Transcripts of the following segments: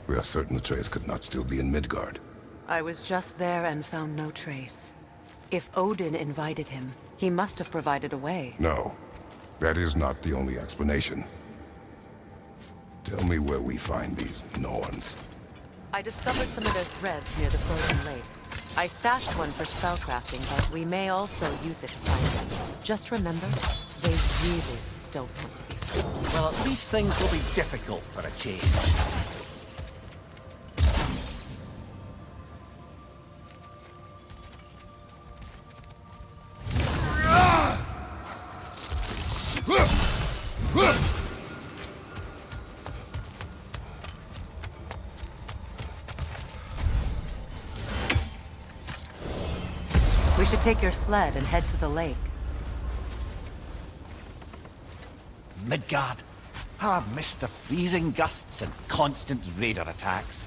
We are certain Atreus could not still be in Midgard. I was just there and found no trace. If Odin invited him, he must have provided a way. No, that is not the only explanation. Tell me where we find these Norns. I discovered some of their threads near the frozen lake. I stashed one for spellcrafting, but we may also use it to find them. Just remember, they really don't want to be found. Well, at least things will be difficult for a change. We should take your sled and head to the lake. Midgard. How I've missed the freezing gusts and constant raider attacks.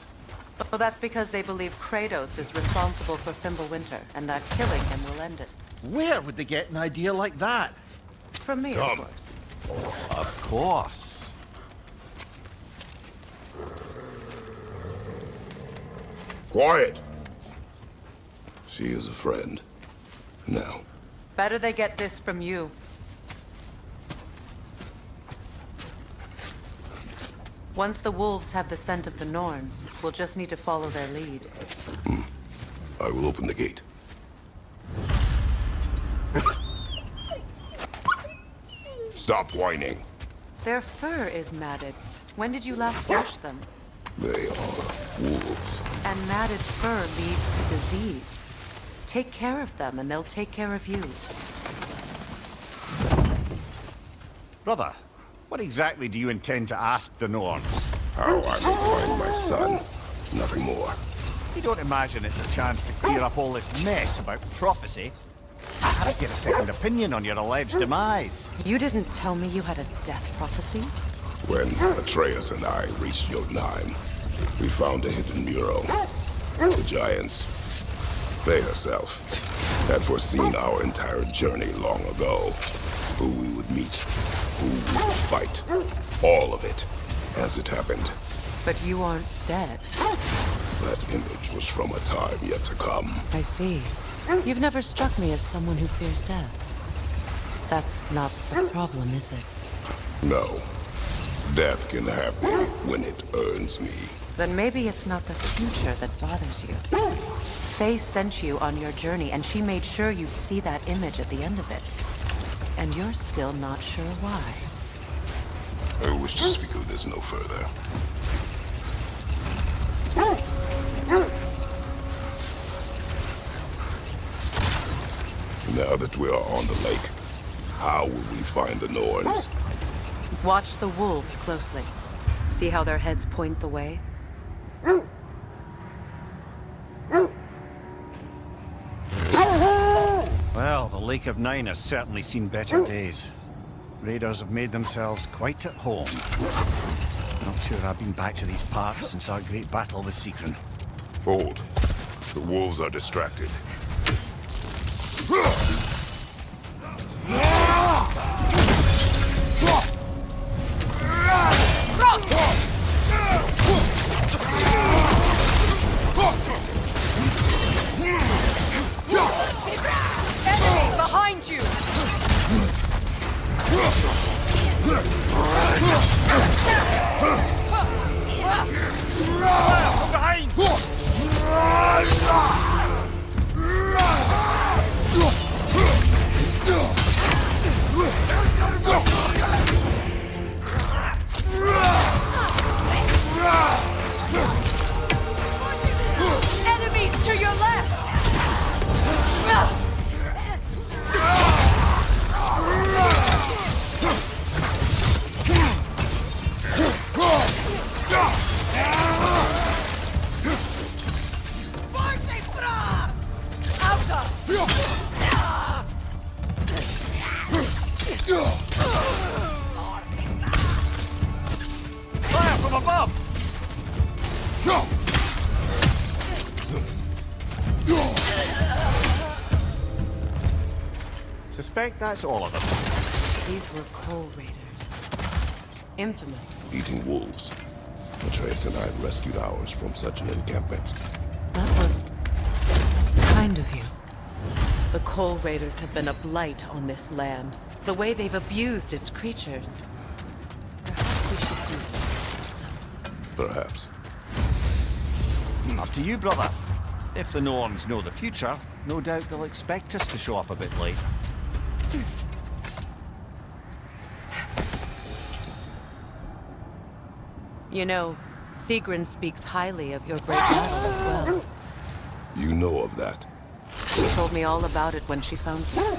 Well, that's because they believe Kratos is responsible for Fimbulwinter, and that killing him will end it. Where would they get an idea like that? From me, Come. of course. Of course. Quiet! She is a friend. Now, Better they get this from you. Once the wolves have the scent of the Norns, we'll just need to follow their lead. I will open the gate. Stop whining. Their fur is matted. When did you last wash them? They are wolves. And matted fur leads to disease. Take care of them, and they'll take care of you. Brother, what exactly do you intend to ask the Norns? How I may find my son. Nothing more. You don't imagine it's a chance to clear up all this mess about prophecy? I have to get a second opinion on your alleged demise. You didn't tell me you had a death prophecy? When Atreus and I reached Jotunheim, we found a hidden mural. The giants, they herself, had foreseen our entire journey long ago. Who we would meet, who we would fight. All of it, as it happened. But you aren't dead. That image was from a time yet to come. I see. You've never struck me as someone who fears death. That's not the problem, is it? No. Death can have me when it earns me. Then maybe it's not the future that bothers you. Faye sent you on your journey, and she made sure you'd see that image at the end of it. And you're still not sure why. I wish to speak of this no further. Now that we are on the lake, how will we find the Norns? Watch the wolves closely. See how their heads point the way? Well, the Lake of Nine has certainly seen better days. Raiders have made themselves quite at home. Not sure I've been back to these parts since our great battle with Secron. Hold. The wolves are distracted. Enemy behind you! Behind! Fire from above! Suspect that's all of them. These were coal raiders. Infamous. Eating wolves. Atreus and I rescued ours from such an encampment. That was kind of you. The coal raiders have been a blight on this land. The way they've abused its creatures. Perhaps we should do something. Perhaps. Up to you, brother. If the Norns know the future, no doubt they'll expect us to show up a bit late. You know, Sigrun speaks highly of your great battle as well. You know of that. She told me all about it when she found you.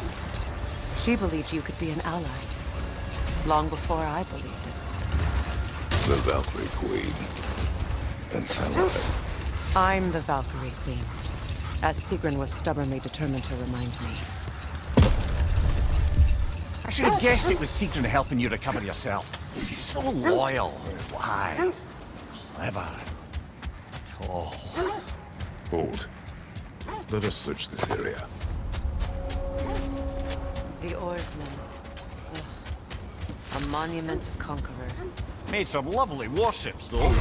She believed you could be an ally. Long before I believed it. The Valkyrie Queen. An ally. I'm the Valkyrie Queen, as Sigrun was stubbornly determined to remind me. I should have guessed it was Sigrun helping you recover yourself. She's so loyal, wise, clever, tall. Hold. Let us search this area. The oarsmen. Ugh. A monument of conquerors. Made some lovely warships, though.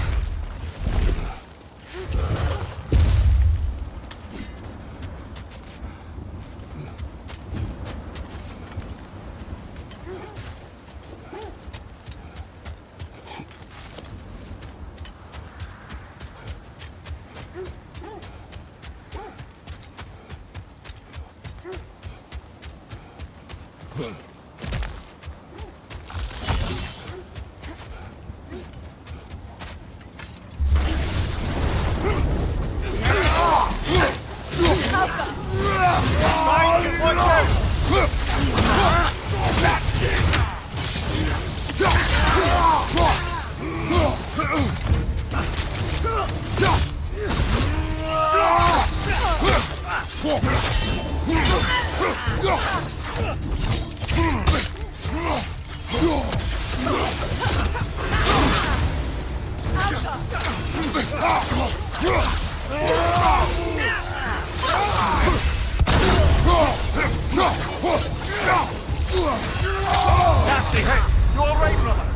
Nasty hit! You all right, brother?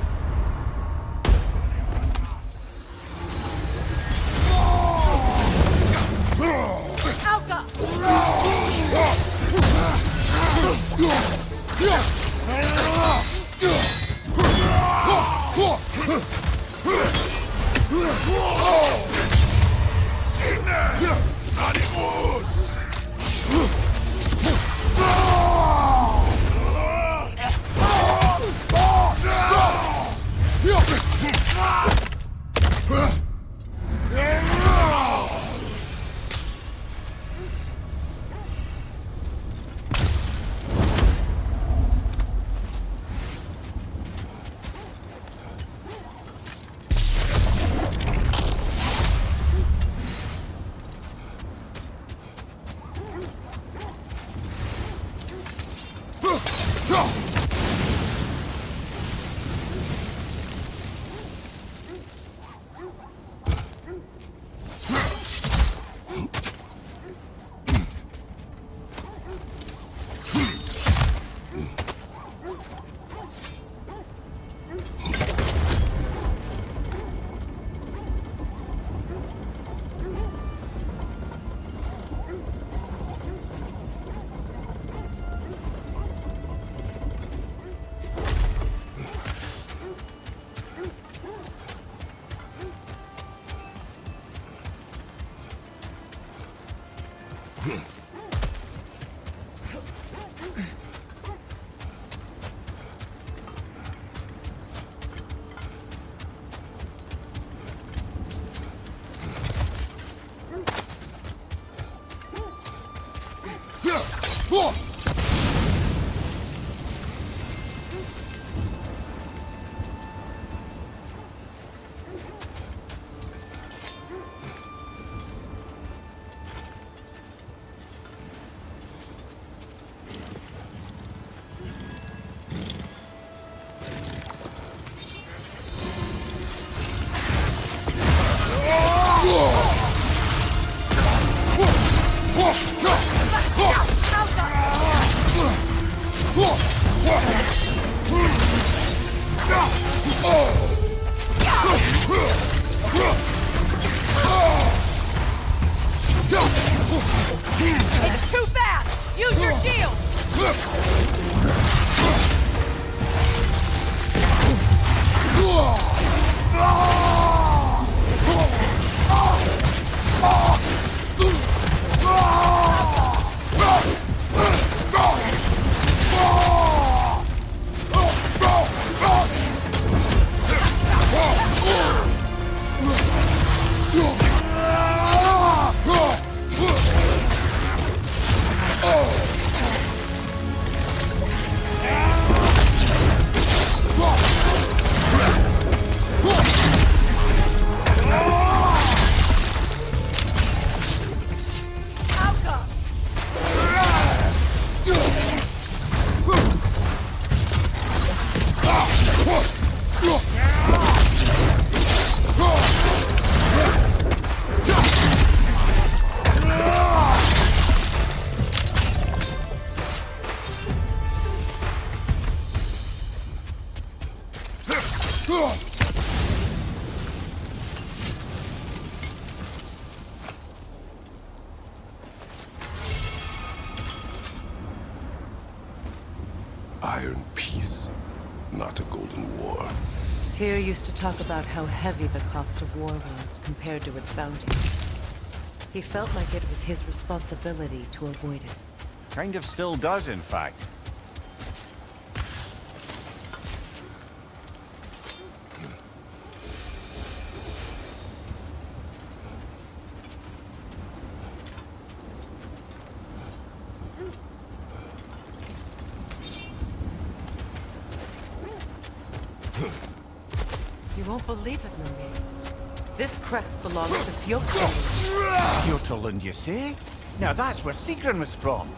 It's too fast! Use your shield! Iron peace, not a golden war. Tyr used to talk about how heavy the cost of war was compared to its bounty. He felt like it was his responsibility to avoid it. Kind of still does, in fact. You won't believe it, Mermaid. This crest belongs to Fjordland. Fjordland, you say? Now that's where Sigrun was from.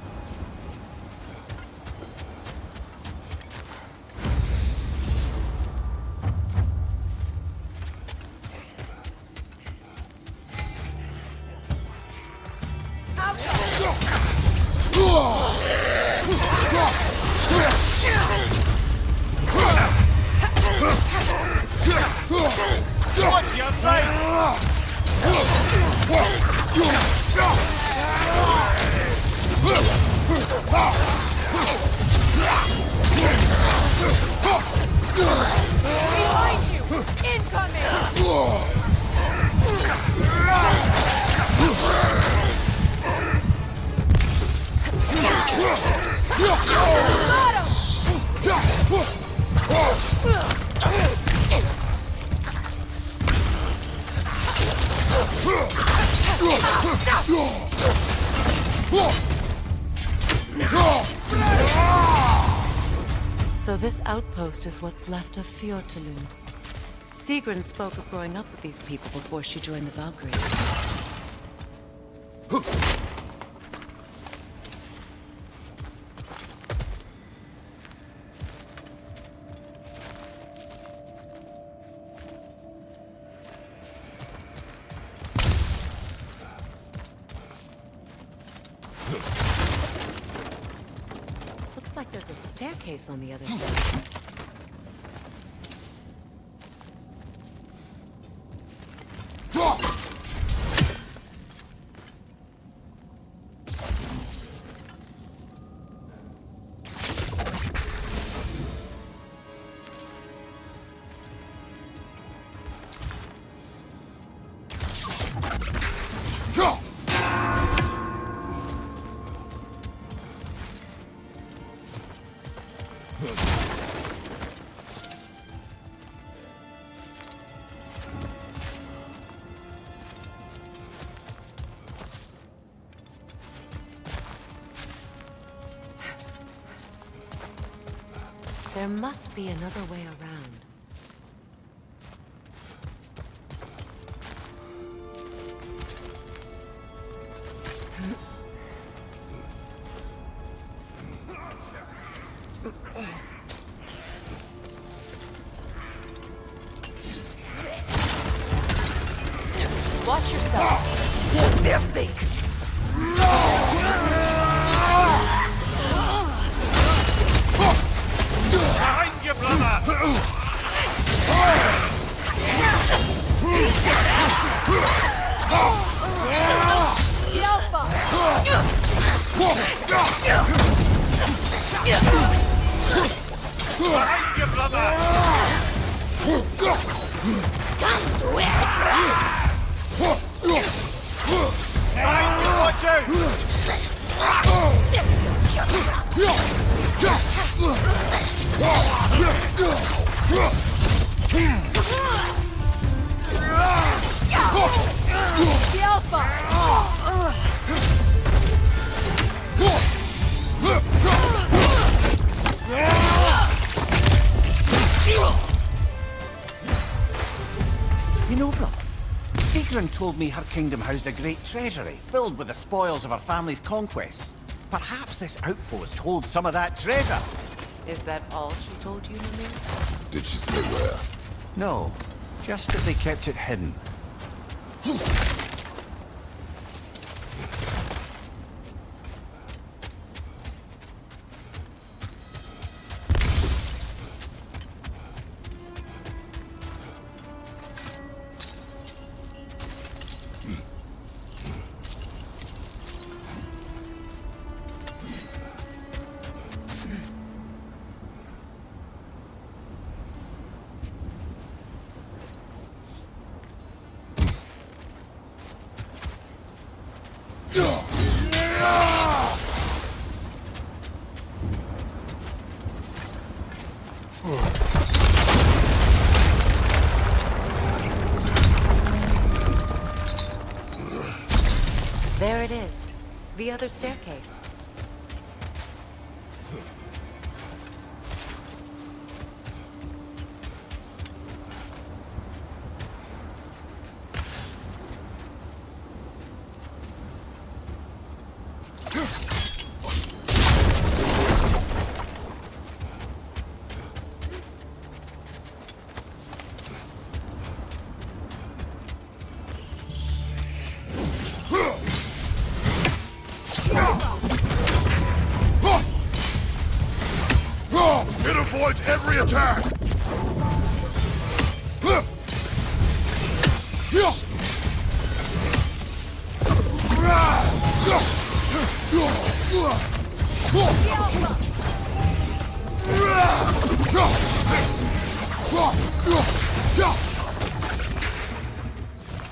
What's your fate? Behind you! Incoming! So this outpost is what's left of Fjordland. Sigrun spoke of growing up with these people before she joined the Valkyries. Looks like there's a staircase on the other side. There must be another way around. Watch yourself. Nervig. Behind Behind you, brother! Behind you, watch out! The Alpha! You know, brother, Sigrun told me her kingdom housed a great treasury filled with the spoils of her family's conquests. Perhaps this outpost holds some of that treasure. Is that all she told you, Mimir? Did she say where? No, just that they kept it hidden. There it is. The other staircase. It avoids every attack!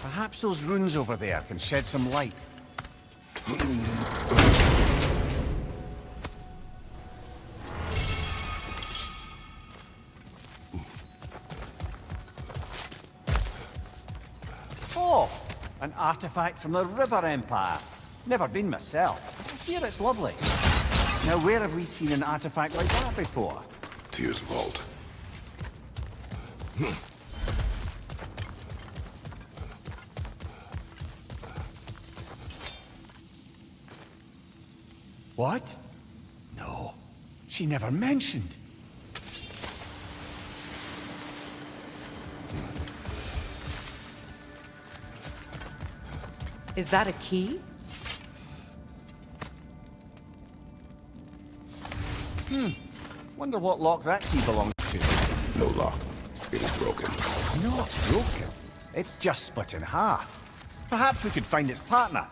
Perhaps those runes over there can shed some light. Oh, an artifact from the River Empire. Never been myself. I hear it's lovely. Now, where have we seen an artifact like that before? Tyr's vault. What? No, she never mentioned. Is that a key? Wonder what lock that key belongs to. No lock. It is broken. Not broken. It's just split in half. Perhaps we could find its partner.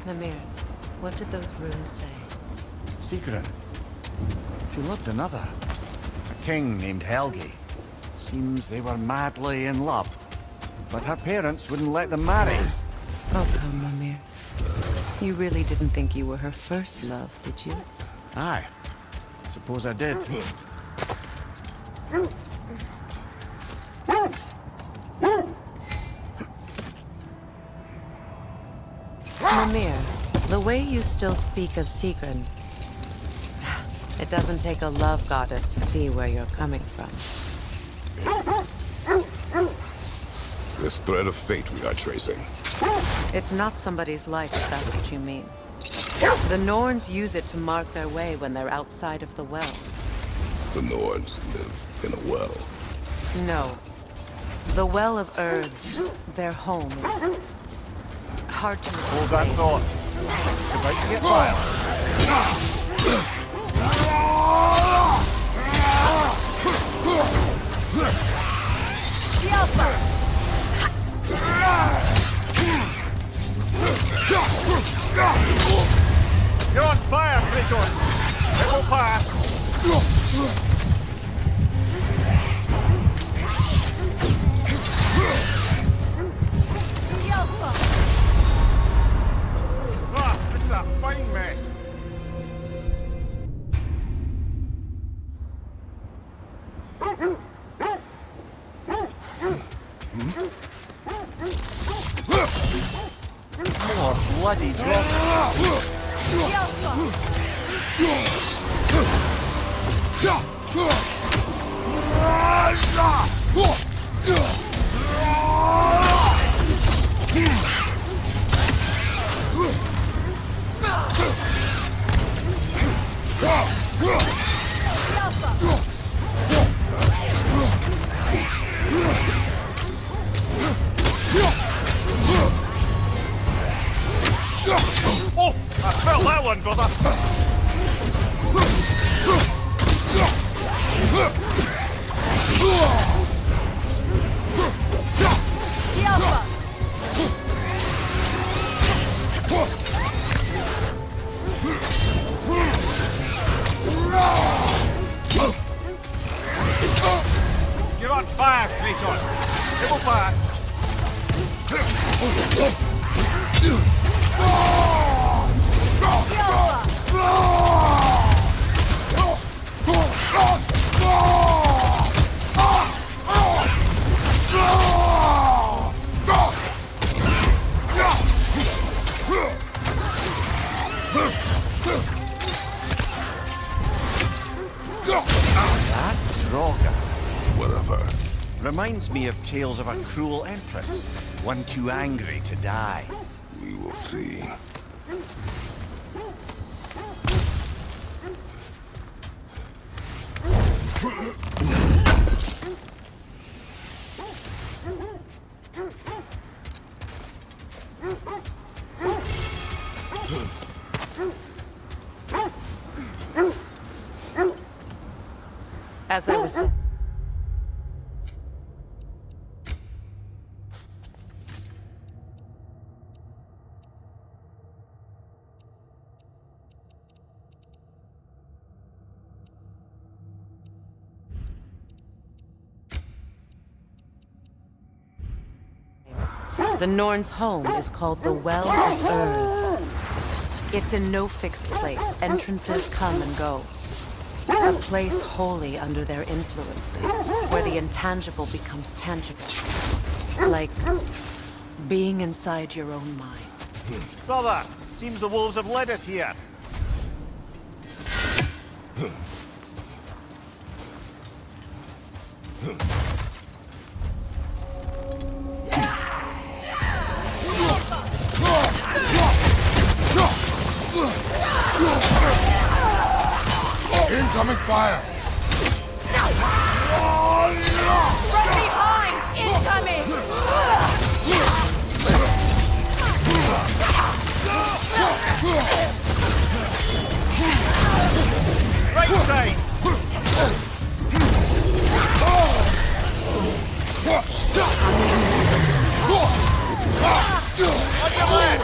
Mimir, what did those runes say? Secret. She loved another. A king named Helgi. Seems they were madly in love. But her parents wouldn't let them marry. Oh, come, Mimir. You really didn't think you were her first love, did you? Aye. Suppose I did. Mimir, the way you still speak of Sigrun, it doesn't take a love goddess to see where you're coming from. This thread of fate we are tracing. It's not somebody's life, if that's what you mean. The Norns use it to mark their way when they're outside of the well. The Nords live in a well. No. The Well of Erd, their home, is hard to Hold that explain. thought. It's about to get violent. You're on fire, Kratos! It will pass! Ah, this is a fine mess! More bloody drops! Oh! I felt that one, brother! concentrate on. Triple fire. That Droga. Whatever. Reminds me of tales of a cruel empress. One too angry to die. We will see. As I was saying. The Norn's home is called the Well of Earth. It's in no fixed place. Entrances come and go. A place wholly under their influence, where the intangible becomes tangible. Like being inside your own mind. Brother, seems the wolves have led us here. Incoming fire! From behind! Incoming! Right side! On your left!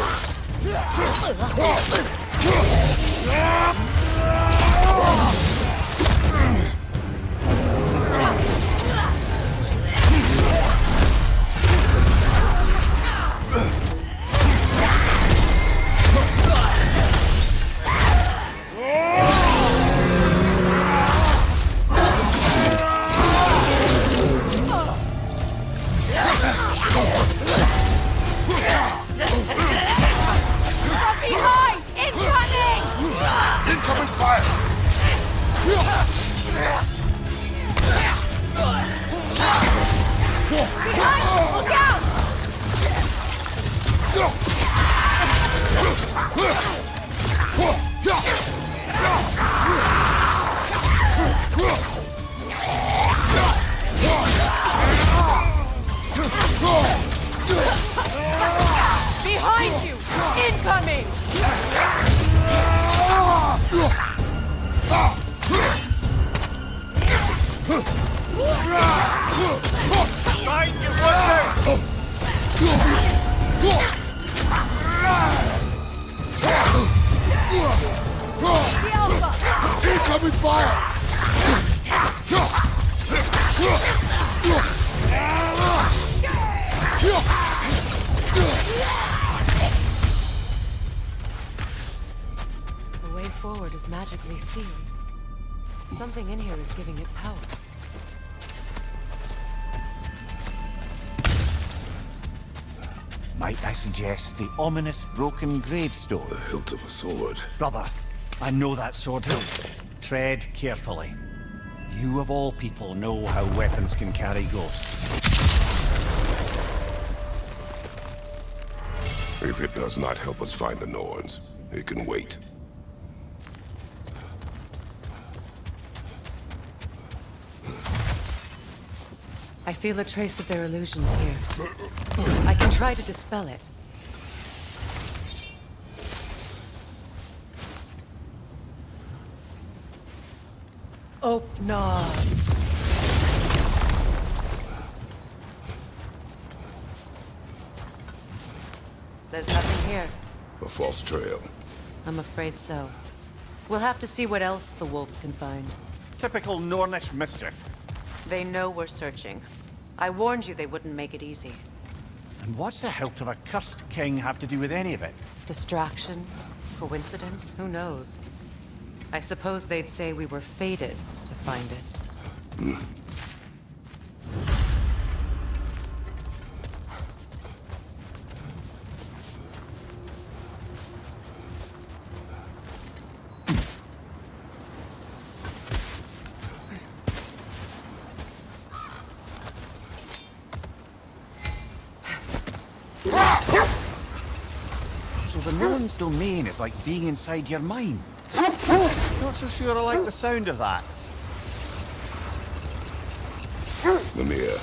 From behind! Incoming! Incoming fire! Behind! Look out! Behind you! Incoming! Behind you, watch out! The Alpha! Incoming fire! The way forward is magically sealed. Something in here is giving it power. Might I suggest the ominous broken gravestone? The hilt of a sword. Brother, I know that sword hilt. Tread carefully. You of all people know how weapons can carry ghosts. If it does not help us find the Norns, it can wait. I feel a trace of their illusions here. I can try to dispel it. Opnar. There's nothing here. A false trail. I'm afraid so. We'll have to see what else the wolves can find. Typical Nornish mischief. They know we're searching. I warned you they wouldn't make it easy. And what's the hilt of a cursed king have to do with any of it? Distraction? Coincidence? Who knows? I suppose they'd say we were fated to find it. So the Norn's domain is like being inside your mind. Not so sure I like the sound of that. Mimir,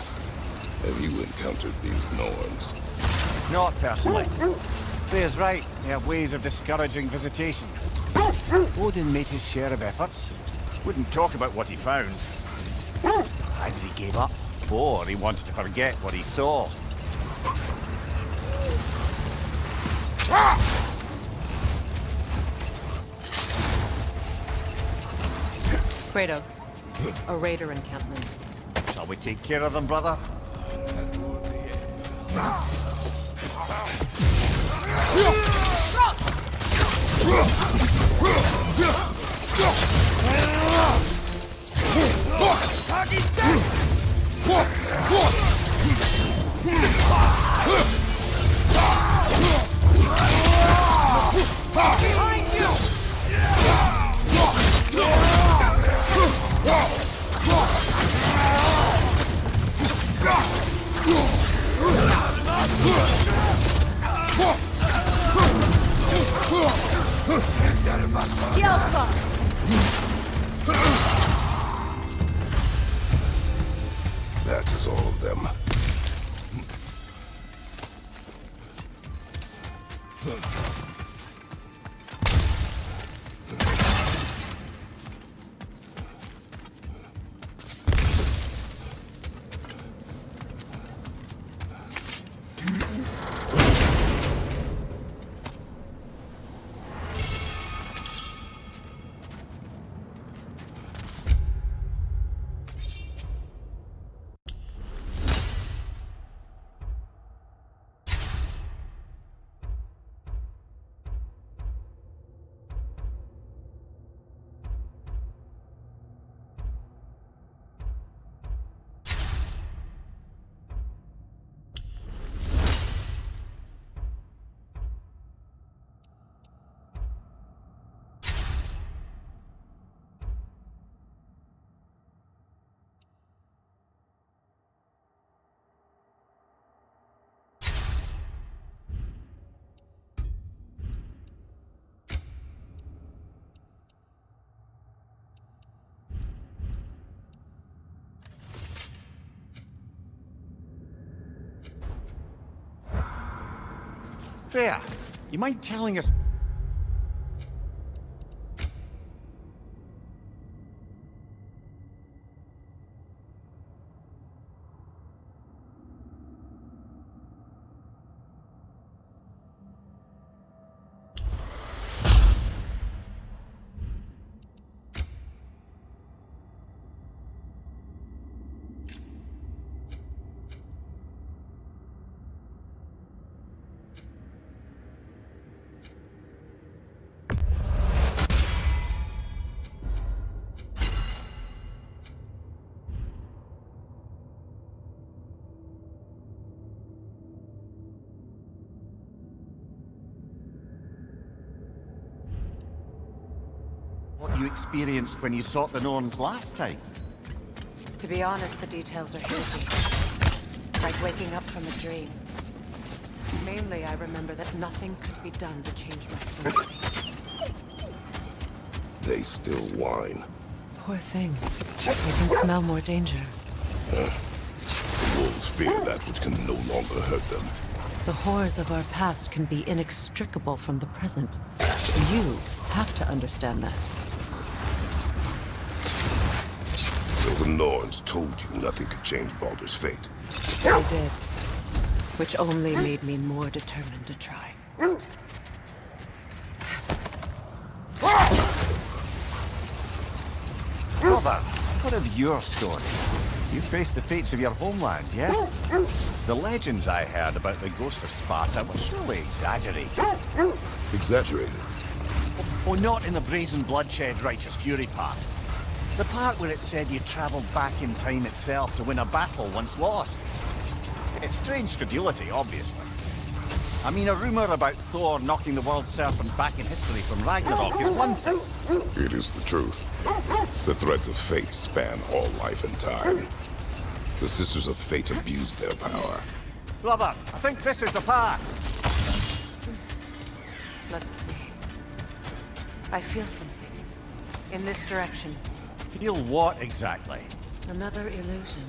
have you encountered these Norns? Not personally. Freya's right, they have ways of discouraging visitation. Odin made his share of efforts. Wouldn't talk about what he found. Either he gave up, or he wanted to forget what he saw. Kratos, a raider encampment. Shall we take care of them, brother? Behind you! Yelpa! That is all of them. Freya, you mind telling us... what you experienced when you sought the Norns last time? To be honest, the details are hazy. Like waking up from a dream. Mainly, I remember that nothing could be done to change my fate. They still whine. Poor thing. They can smell more danger. The wolves fear that which can no longer hurt them. The horrors of our past can be inextricable from the present. You have to understand that. So the Norns told you nothing could change Baldur's fate. They did. Which only made me more determined to try. Brother, what of your story? You faced the fates of your homeland, yeah? The legends I heard about the ghost of Sparta were surely exaggerated. Exaggerated. Oh, not in the brazen bloodshed righteous fury part. The part where it said you travelled back in time itself to win a battle once lost. It's strange credulity, obviously. I mean, a rumour about Thor knocking the world serpent back in history from Ragnarok is one thing. It is the truth. The threads of fate span all life and time. The Sisters of Fate abused their power. Brother, I think this is the path. Let's see. I feel something. In this direction. Feel what exactly? Another illusion.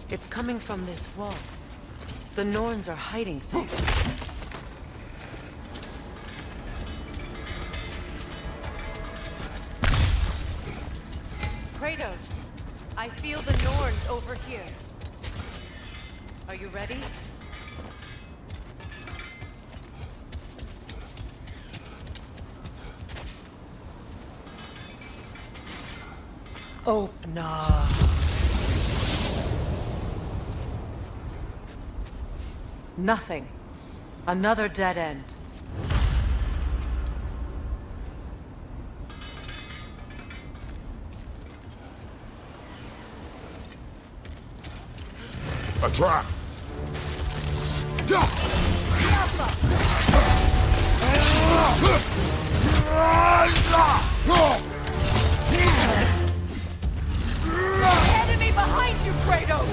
It's coming from this wall. The Norns are hiding something. Kratos, I feel the Norns over here. Are you ready? Open up. Nothing. Another dead end. A trap! Enemy behind you, Kratos!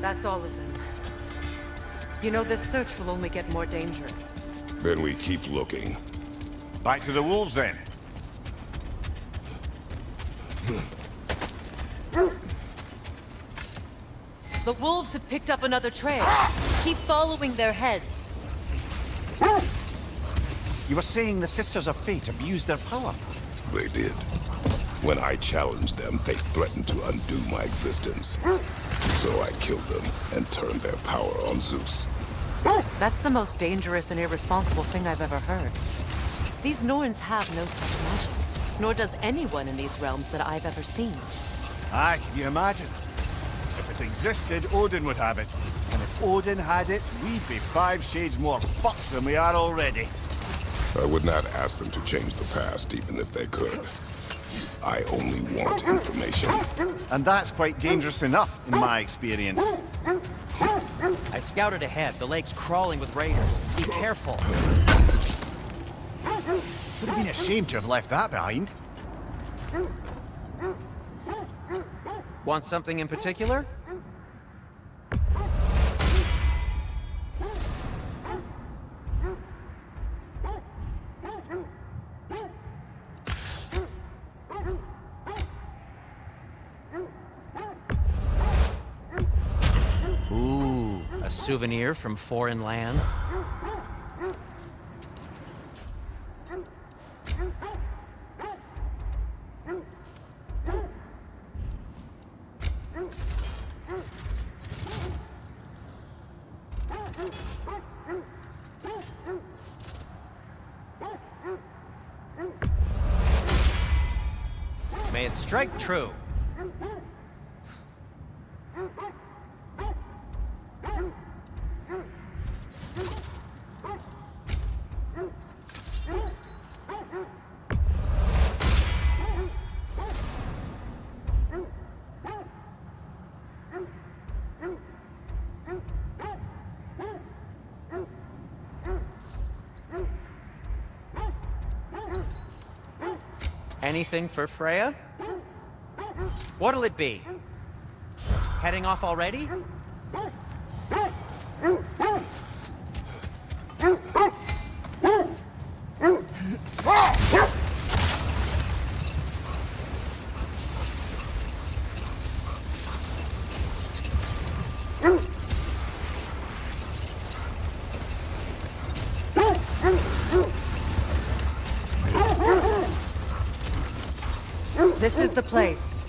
That's all of them. You know, this search will only get more dangerous. Then we keep looking. Back to the wolves, then. The wolves have picked up another trail. Keep following their heads. You were saying the Sisters of Fate abused their power. They did. When I challenged them, they threatened to undo my existence. So I killed them and turned their power on Zeus. That's the most dangerous and irresponsible thing I've ever heard. These Norns have no such magic, nor does anyone in these realms that I've ever seen. Aye, can you imagine? If it existed, Odin would have it. And if Odin had it, we'd be 5 shades more fucked than we are already. I would not ask them to change the past, even if they could. I only want information. And that's quite dangerous enough, in my experience. I scouted ahead. The lake's crawling with raiders. Be careful. Would have been ashamed to have left that behind. Want something in particular? Ooh, a souvenir from foreign lands. May it strike true. Anything for Freya? What'll it be? Heading off already? This is the place.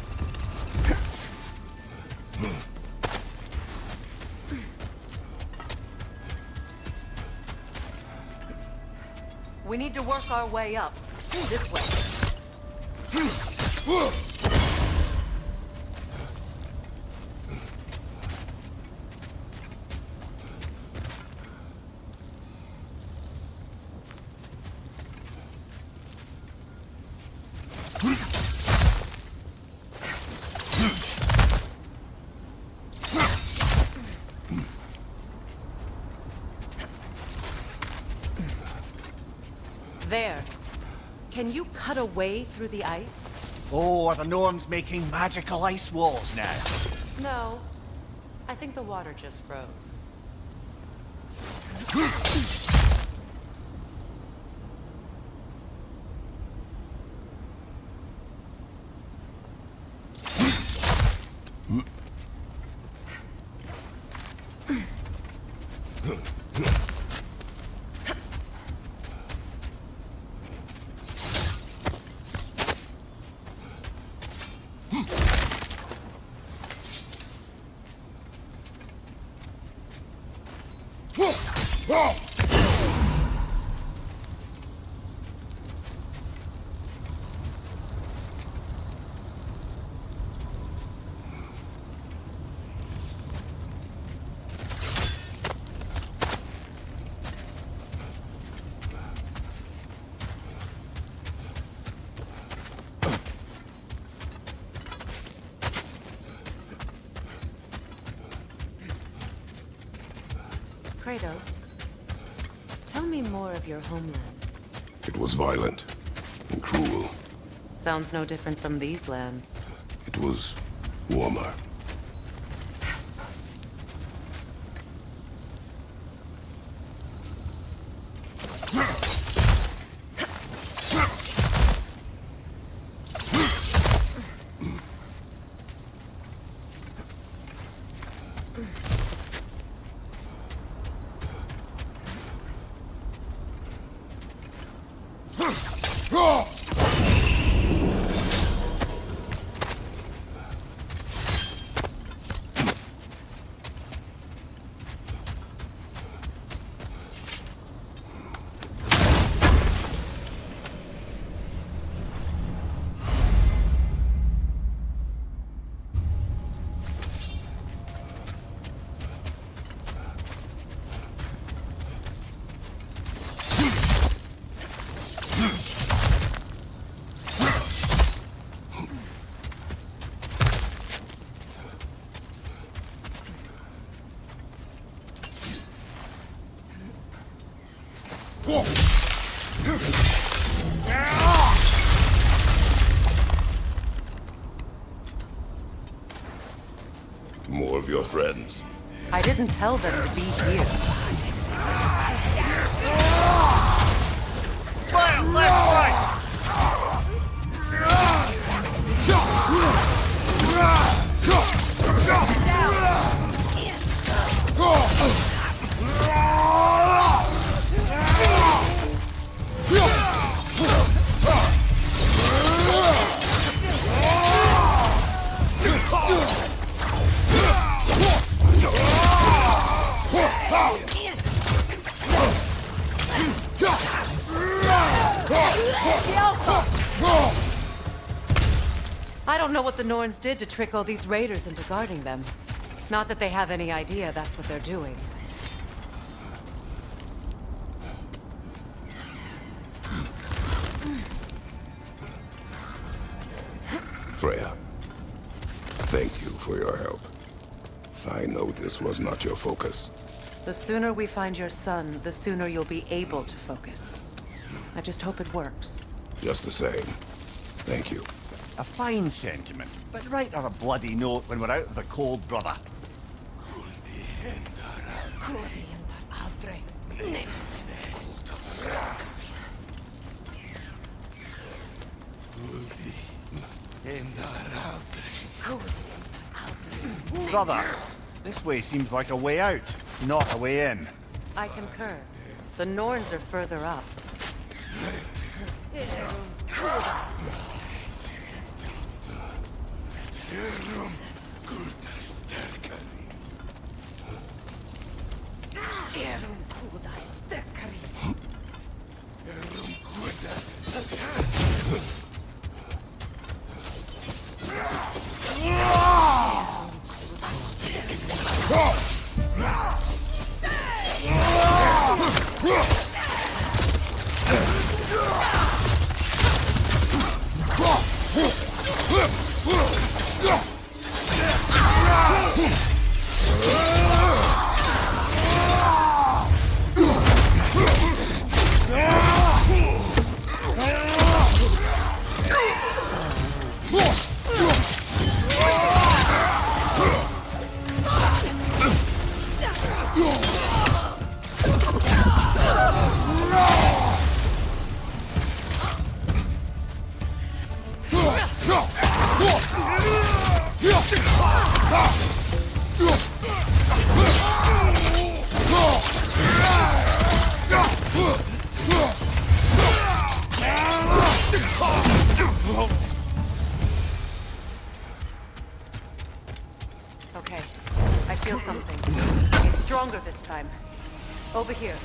We need to work our way up. This way. There. Can you cut a way through the ice? Oh, are the Norns making magical ice walls now? No. I think the water just froze. Kratos, tell me more of your homeland. It was violent and cruel. Sounds no different from these lands. It was warmer. More of your friends. I didn't tell them to be here. Fire, left, right! I don't know what the Norns did to trick all these raiders into guarding them. Not that they have any idea that's what they're doing. Freya, thank you for your help. I know this was not your focus. The sooner we find your son, the sooner you'll be able to focus. I just hope it works. Just the same, Thank you. A fine sentiment, but write her a bloody note when we're out of the cold, brother. Brother, this way seems like a way out, not a way in. I concur. The Norns are further up. Okay, I feel something. It's stronger this time. Over here.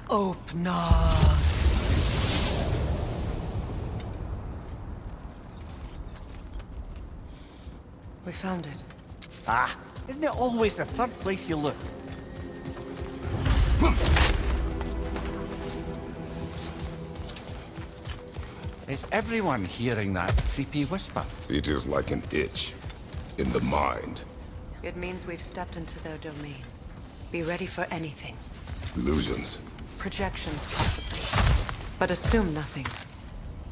Open up. We found it. Ah, isn't it always the third place you look? Is everyone hearing that creepy whisper? It is like an itch in the mind. It means we've stepped into their domain. Be ready for anything. Illusions. Projections, possibly. But assume nothing.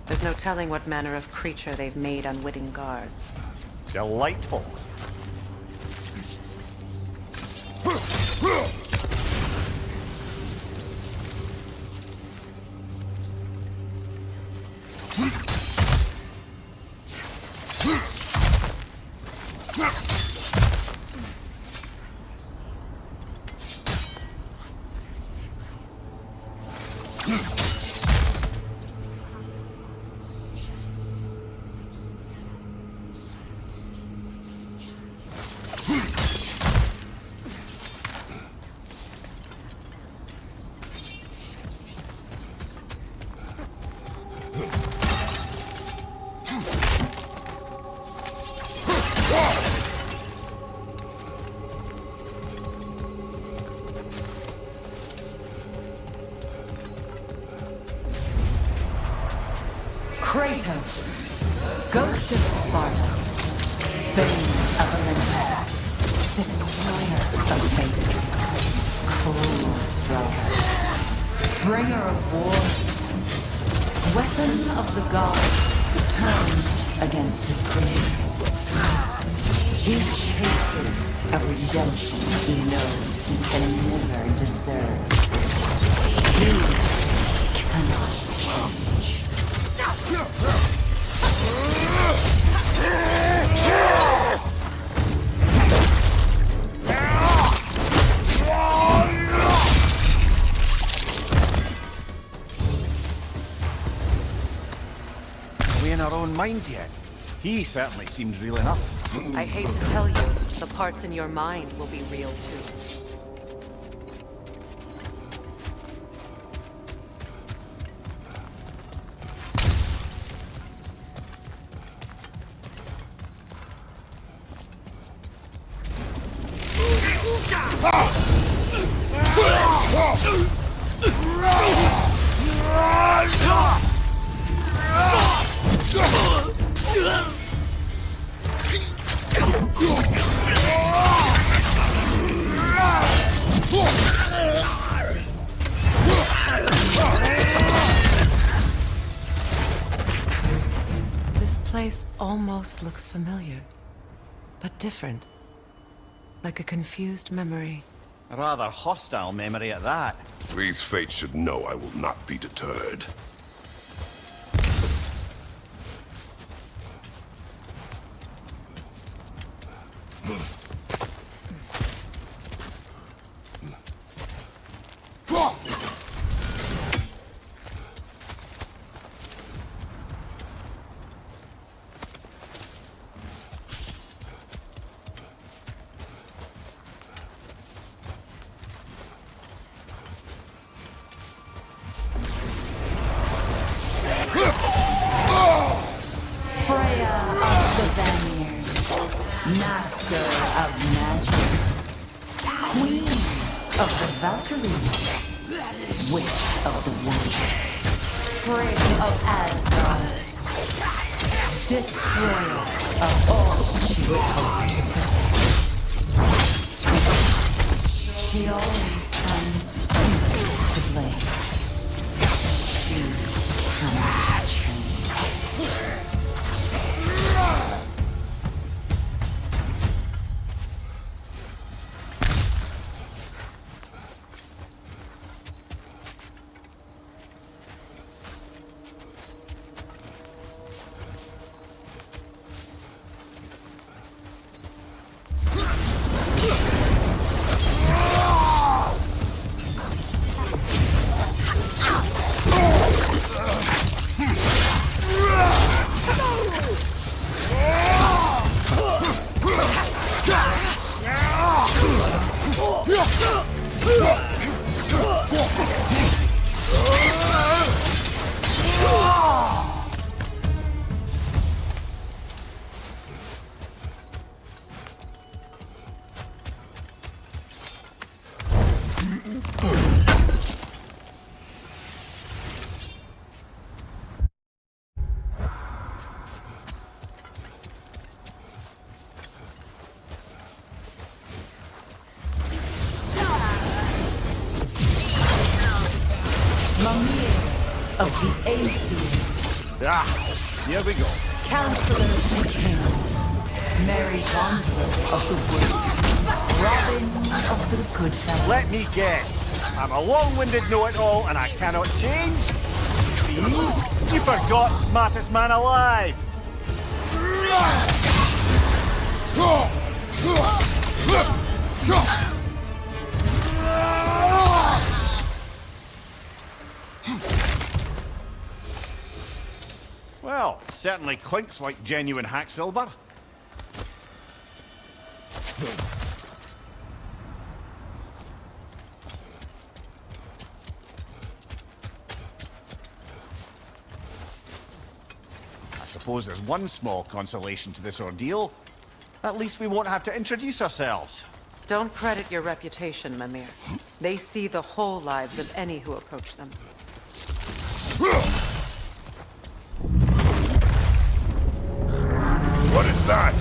There's no telling what manner of creature they've made unwitting guards. Delightful. Kratos, Ghost of Sparta, Bane of Olympus, Destroyer of Fate, Cruel Striker, Bringer of War, Weapon of the Gods, turned against his creators. He chases a redemption he knows he can never deserve. He cannot change. Are we in our own minds yet? He certainly seemed real enough. I hate to tell you, the parts in your mind will be real too. This place almost looks familiar, but different. Like a confused memory. A rather hostile memory at that. These fates should know I will not be deterred. Freya of the Vanir, Master of Magics, Queen of the Valkyries, Witch of the Woods, Frey of Asgard, Destroyer of all she hoped to protect. She always finds somebody to blame. She cannot change. Of the AC, Here we go. Counselor to Kings, Mary Bondwood of the Woods, Robin of the Goodfellas. Let me guess. I'm a long-winded know-it-all and I cannot change? See? You forgot smartest man alive. Well, certainly clinks like genuine hack silver. I suppose there's one small consolation to this ordeal. At least we won't have to introduce ourselves. Don't credit your reputation, Mimir. They see the whole lives of any who approach them. What is that?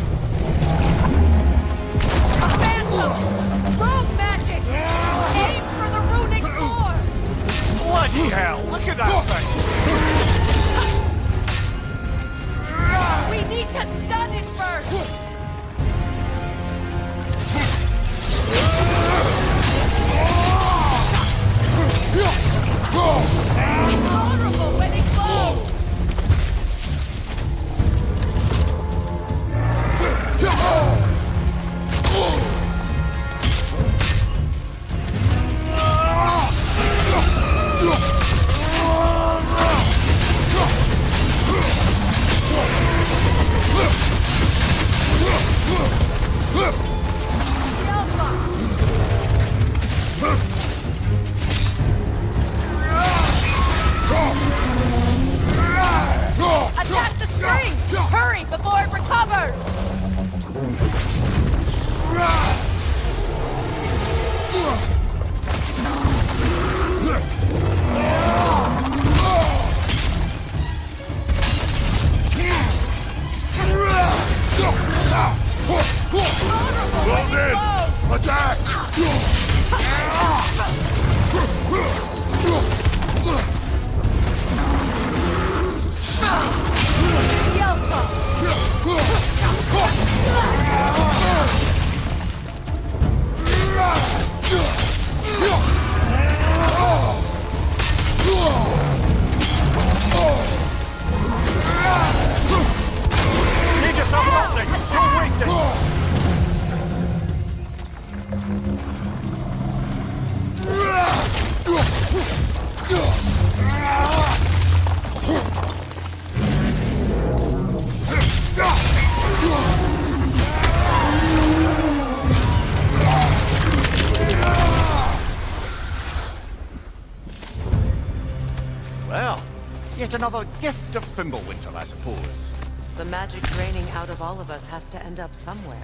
A phantom! Rogue magic! Aim for the runic core! Bloody hell! Look at that thing! We need to stun it first! It's vulnerable when it glows! Well, yet another gift of Fimbulwinter, I suppose. The magic draining out of all of us has to end up somewhere.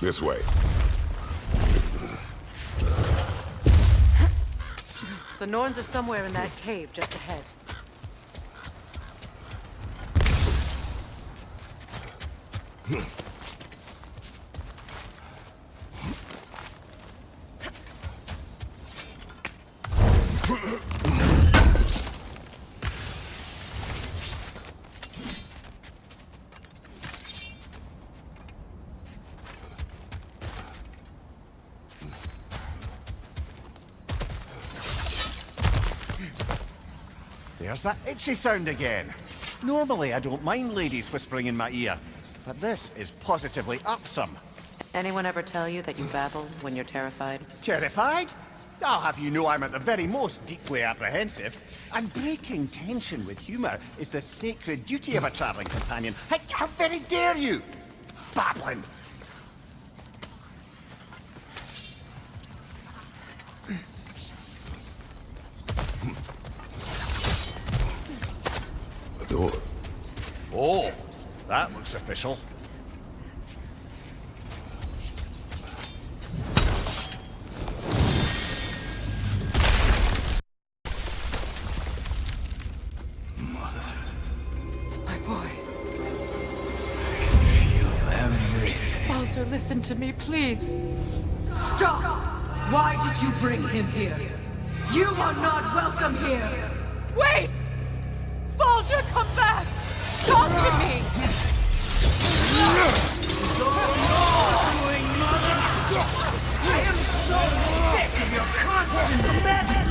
This way. The Norns are somewhere in that cave just ahead. There's that itchy sound again. Normally I don't mind ladies whispering in my ear, but this is positively irksome. Anyone ever tell you that you babble when you're terrified? Terrified? I'll have you know I'm at the very most deeply apprehensive, and breaking tension with humour is the sacred duty of a travelling companion. How very dare you! Babbling! The door. Oh, that looks official. My boy. Feel everything. Walter, listen to me, please. Stop! Why did you bring him here? You are not welcome here! Wait! Baldur, come back! Talk to me! I am so sick of your constant madness!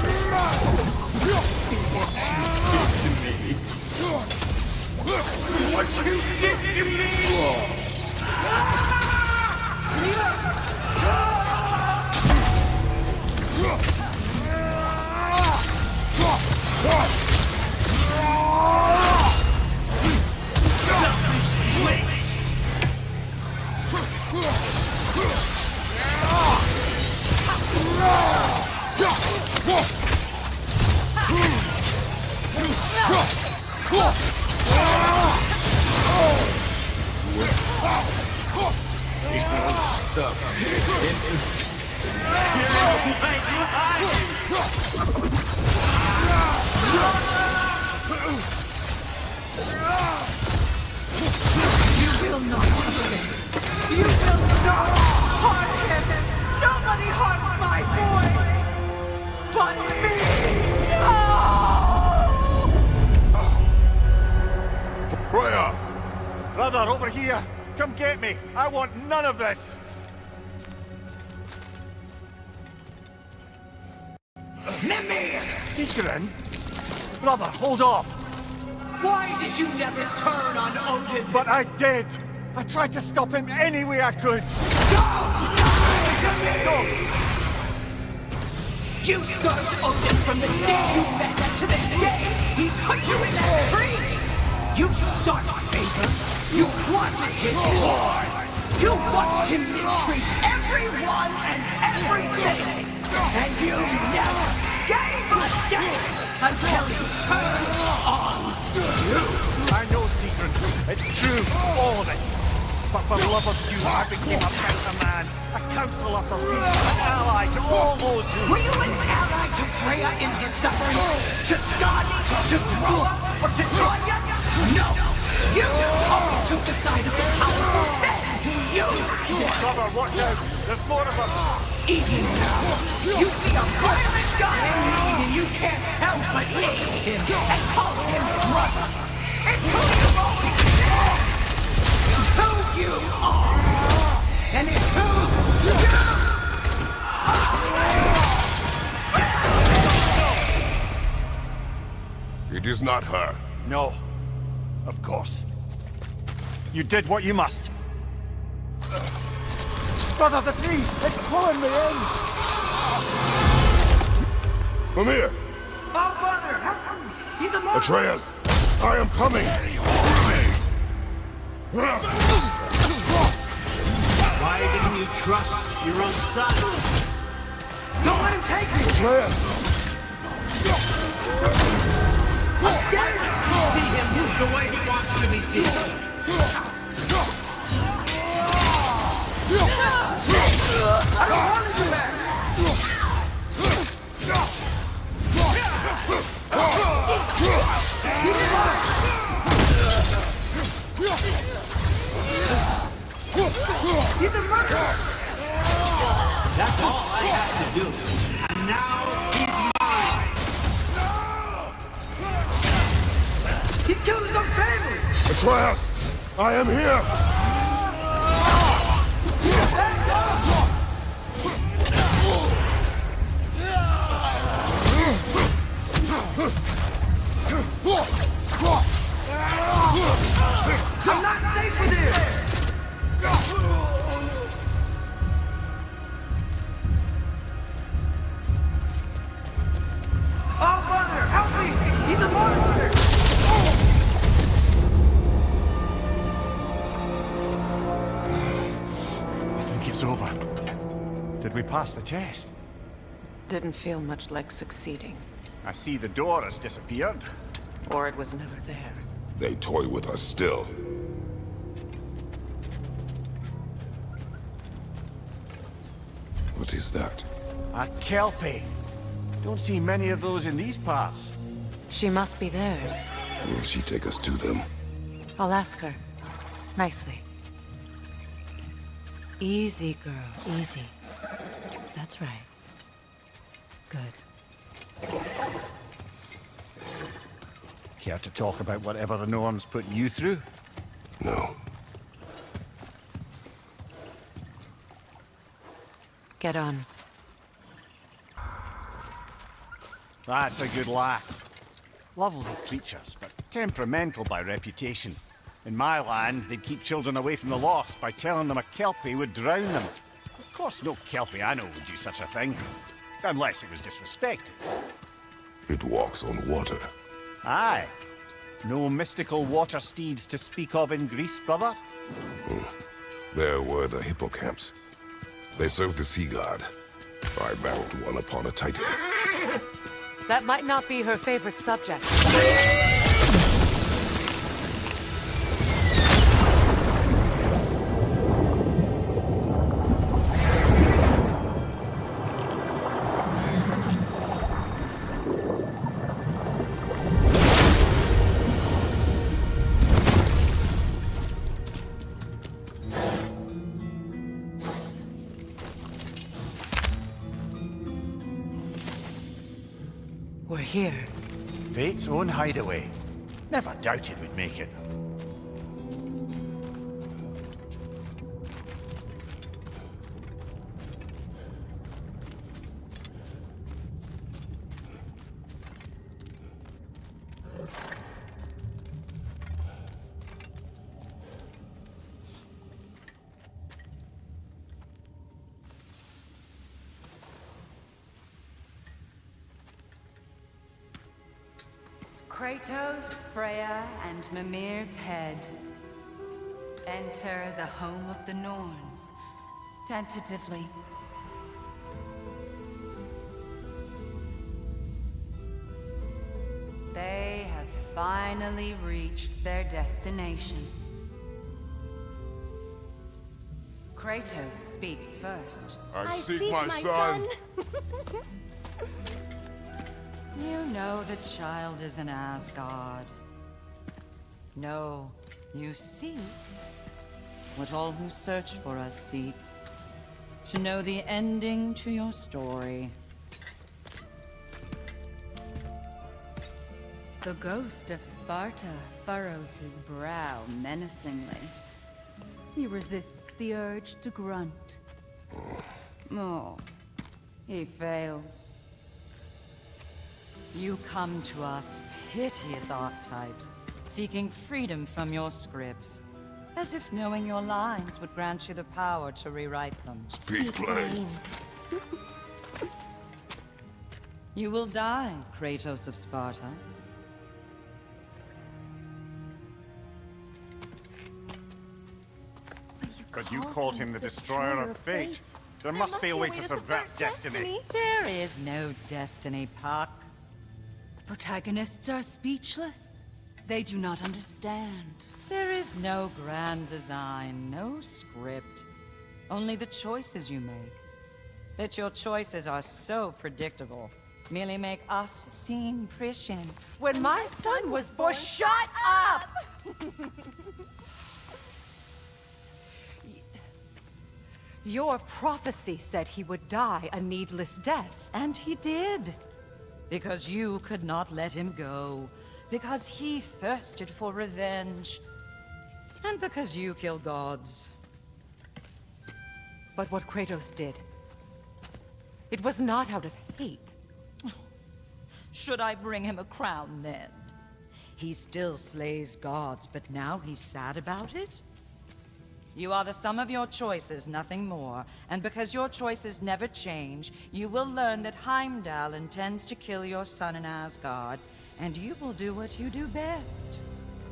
What you did to me! Selfish waste! You will not touch him! You will not harm him! Nobody harms my boy! But me! No! Freya! Brother, over here! Come get me! I want none of this! Mimir! Sigrun? Brother, hold off! Why did you never turn on Odin? But I did! I tried to stop him any way I could! You served Odin from the day you met to the day he put you in that tree! You sought favor! You wanted his reward! You watched him mistreat everyone and everything! And you never gave a damn until you turned on you! I know, Sigrun. It's true, all of it. But for love of you, I became a counterman, a counselor for peace, an ally to all those who... Were you an ally to Freya in his suffering? To Skadi? To Groa? Or to Troya? No! You always took the side of the powerful, then you used it! Brother, watch out! There's more of us! Even now, you see a violent guy in need and you can't help but hate him and call him brother! It's who you've always been! It's who you are! is not her. No. Of course. You did what you must. Brother, the tree! It's pulling me in! Mimir! Oh, Father! He's a monster! Atreus! I am coming! Why didn't you trust your own son? Don't let him take me! Atreus! See him the way he wants to be seen. I don't want to do that! He's a murderer! That's all I have to do. And now he's mine. He killed his own family! Atreus! I am here! I'm not safe with him! Oh, Father, help me! He's a monster! I think it's over. Did we pass the test? Didn't feel much like succeeding. I see the door has disappeared. Or it was never there. They toy with us still. What is that? A Kelpie. Don't see many of those in these parts. She must be theirs. Will she take us to them? I'll ask her. Nicely. Easy, girl. Easy. That's right. Good. Care to talk about whatever the Norns put you through? No. Get on. That's a good lass. Lovely creatures, but temperamental by reputation. In my land, they'd keep children away from the lost by telling them a Kelpie would drown them. Of course, no Kelpie I know would do such a thing. Unless it was disrespected. It walks on water. Aye. No mystical water steeds to speak of in Greece, brother? There were the hippocamps. They served the sea god. I battled one upon a titan. That might not be her favorite subject. We're here. Fate's own hideaway. Never doubted we'd make it. Kratos, Freya, and Mimir's head. Enter the home of the Norns, tentatively. They have finally reached their destination. Kratos speaks first. I seek my son. You know the child is an Asgard. No, you seek what all who search for us seek. To know the ending to your story. The ghost of Sparta furrows his brow menacingly. He resists the urge to grunt. Oh, he fails. You come to us, piteous archetypes, seeking freedom from your scripts. As if knowing your lines would grant you the power to rewrite them. Speak plain. You will die, Kratos of Sparta. But you called him the Destroyer of Fate. There must be a way to subvert destiny. There is no destiny, Puck. The protagonists are speechless. They do not understand. There is no grand design, no script. Only the choices you make. That your choices are so predictable merely make us seem prescient. When my son was born, shut up! Your prophecy said he would die a needless death. And he did. Because you could not let him go. Because he thirsted for revenge. And because you kill gods. But what Kratos did, it was not out of hate. Should I bring him a crown then? He still slays gods, but now he's sad about it? You are the sum of your choices, nothing more. And because your choices never change, you will learn that Heimdall intends to kill your son in Asgard, and you will do what you do best.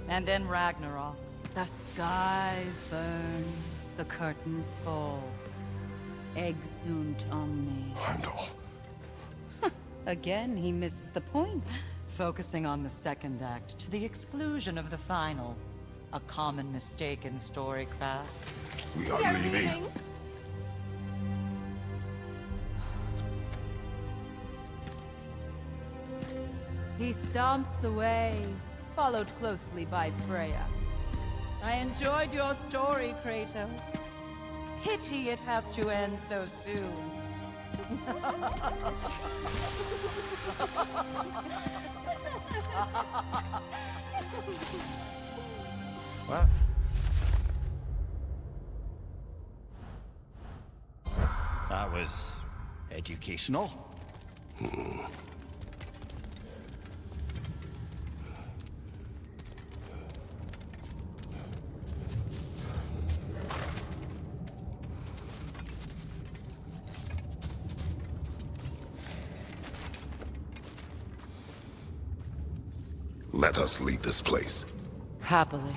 And then Ragnarok. The skies burn, the curtains fall. Exunt omnes. Heimdall. Again, he misses the point. Focusing on the second act to the exclusion of the final. A common mistake in storycraft. We are leaving. He stomps away, followed closely by Freya. I enjoyed your story, Kratos. Pity it has to end so soon. What? That was educational. Let us leave this place. Happily.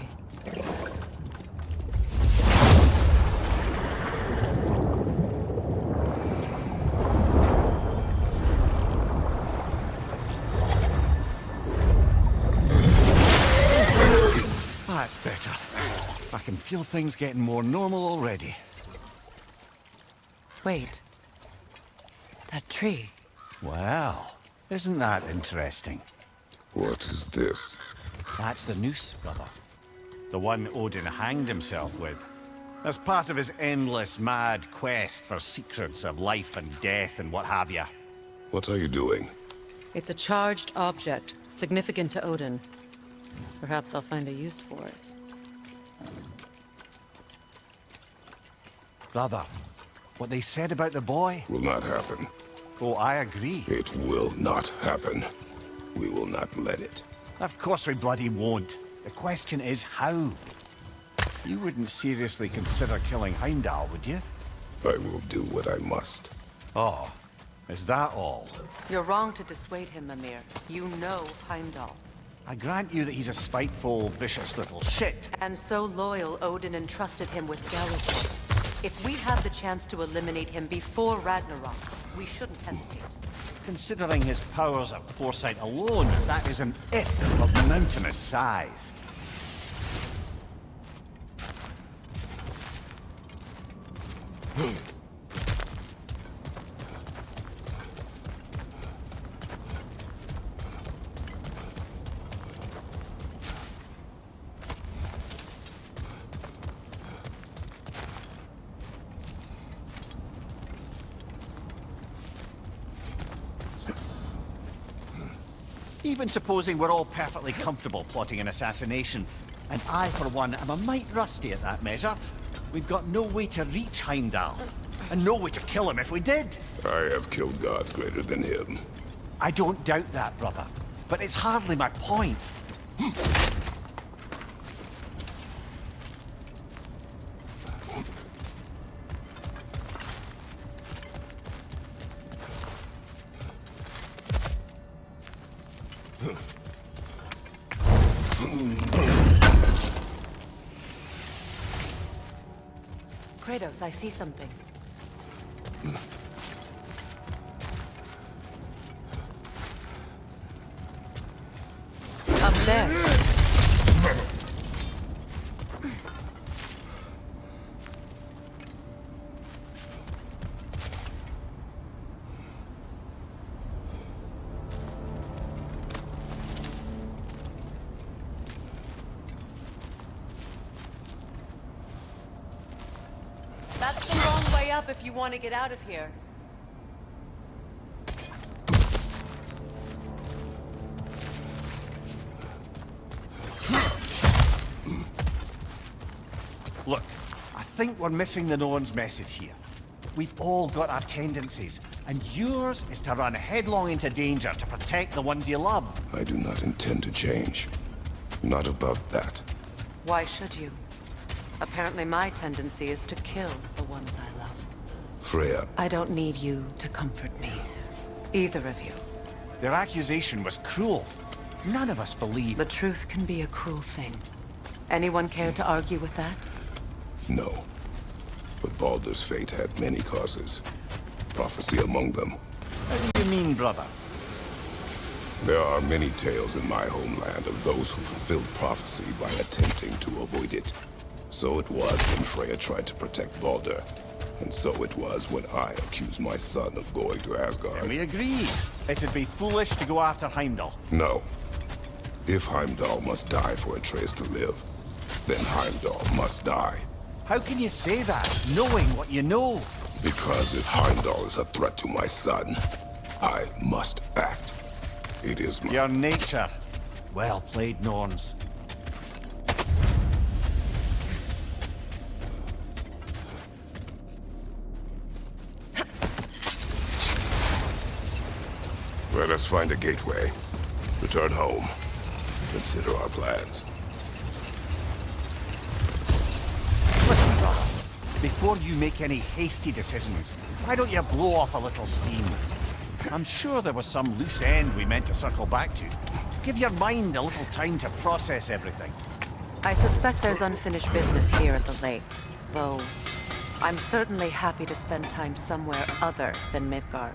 That's better. I can feel things getting more normal already. Wait. That tree. Well, isn't that interesting? What is this? That's the noose, brother. The one Odin hanged himself with. As part of his endless, mad quest for secrets of life and death and what have you. What are you doing? It's a charged object, significant to Odin. Perhaps I'll find a use for it. Brother, what they said about the boy? Will not happen. Oh, I agree. It will not happen. We will not let it. Of course we bloody won't. The question is how? You wouldn't seriously consider killing Heimdall, would you? I will do what I must. Oh, is that all? You're wrong to dissuade him, Mimir. You know Heimdall. I grant you that he's a spiteful, vicious little shit. And so loyal, Odin entrusted him with Gjallarhorn. If we have the chance to eliminate him before Ragnarok, we shouldn't hesitate. Considering his powers of foresight alone, that is an if of mountainous size. Even supposing we're all perfectly comfortable plotting an assassination, and I, for one, am a mite rusty at that measure, we've got no way to reach Heimdall, and no way to kill him if we did. I have killed gods greater than him. I don't doubt that, brother. But it's hardly my point. Kratos, I see something. Up there. That's the long way up if you want to get out of here. Look, I think we're missing the Norn's message here. We've all got our tendencies, and yours is to run headlong into danger to protect the ones you love. I do not intend to change. Not about that. Why should you? Apparently my tendency is to kill the ones I love. Freya, I don't need you to comfort me. Either of you. Their accusation was cruel. None of us believe. The truth can be a cruel thing. Anyone care to argue with that? no. But Baldur's fate had many causes. Prophecy among them. What do you mean, brother? There are many tales in my homeland of those who fulfilled prophecy by attempting to avoid it. So it was when Freya tried to protect Baldur. And so it was when I accused my son of going to Asgard. And we agree. It'd be foolish to go after Heimdall. No. If Heimdall must die for Atreus to live, then Heimdall must die. How can you say that, knowing what you know? Because if Heimdall is a threat to my son, I must act. It is my... Your nature. Well played, Norns. Let us find a gateway. Return home. Consider our plans. Listen, brother. Before you make any hasty decisions, why don't you blow off a little steam? I'm sure there was some loose end we meant to circle back to. Give your mind a little time to process everything. I suspect there's unfinished business here at the lake. Though, I'm certainly happy to spend time somewhere other than Midgard.